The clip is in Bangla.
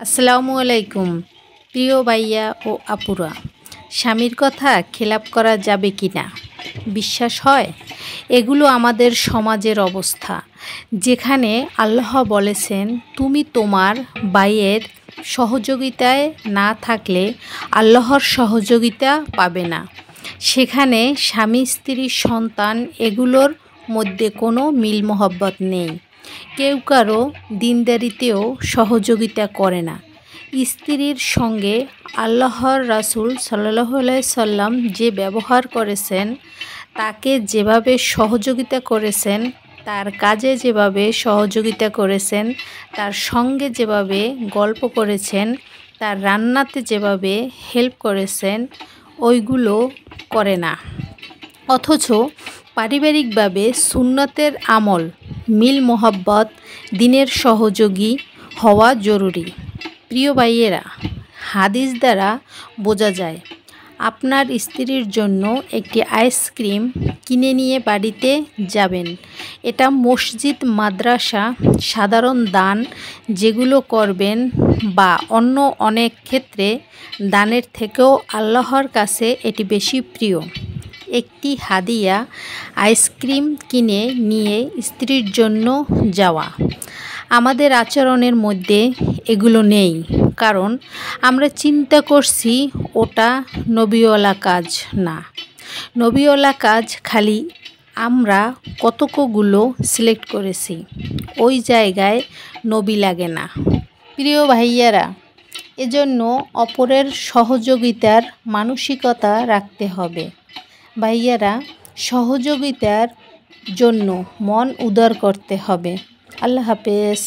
আসসালামু আলাইকুম প্রিয় ভাইয়া ও আপুরা, স্বামীর কথা খেলাপ করা যাবে কি না? বিশ্বাস হয়? এগুলো আমাদের সমাজের অবস্থা, যেখানে আল্লাহ বলেছেন, তুমি তোমার ভাইয়ের সহযোগিতায় না থাকলে আল্লাহর সহযোগিতা পাবে না। সেখানে স্বামী স্ত্রী সন্তান এগুলোর মধ্যে কোনো মিল মহব্বত নেই। কেউ কারো দিনদারিতেও সহযোগিতা করে না। স্ত্রীর সঙ্গে আল্লাহর রাসূল সাল্লাল্লাহু আলাইহি সাল্লাম যে ব্যবহার করেছেন, তাকে যেভাবে সহযোগিতা করেছেন, তার কাজে যেভাবে সহযোগিতা করেছেন, তার সঙ্গে যেভাবে গল্প করেছেন, তার রান্নাতে যেভাবে হেল্প করেছেন, ওইগুলো করে না। অথচ পারিবারিকভাবে সুন্নতের আমল, মিল মোহাব্বত, দিনের সহযোগী হওয়া জরুরি। প্রিয় ভাইয়েরা, হাদিস দ্বারা বোঝা যায়, আপনার স্ত্রীর জন্য একটি আইসক্রিম কিনে নিয়ে বাড়িতে যাবেন। এটা মসজিদ, মাদ্রাসা, সাধারণ দান যেগুলো করবেন, বা অন্য অনেক ক্ষেত্রে দানের থেকেও আল্লাহর কাছে এটি বেশি প্রিয়। একটি হাদিয়া আইসক্রিম কিনে নিয়ে স্ত্রীর জন্য যাওয়া। আমাদের আচরণের মধ্যে এগুলো নেই, কারণ আমরা চিন্তা করছি ওটা নবীওয়ালা কাজ না। নবীওয়ালা কাজ খালি আমরা কতকগুলো সিলেক্ট করেছি, ওই জায়গায় নবী লাগে না। প্রিয় ভাইয়ারা, এজন্য অপরের সহযোগিতার মানসিকতা রাখতে হবে। ভাইয়ারা, সহযোগিতার জন্য মন উদার করতে হবে। আল্লাহ হাফেজ।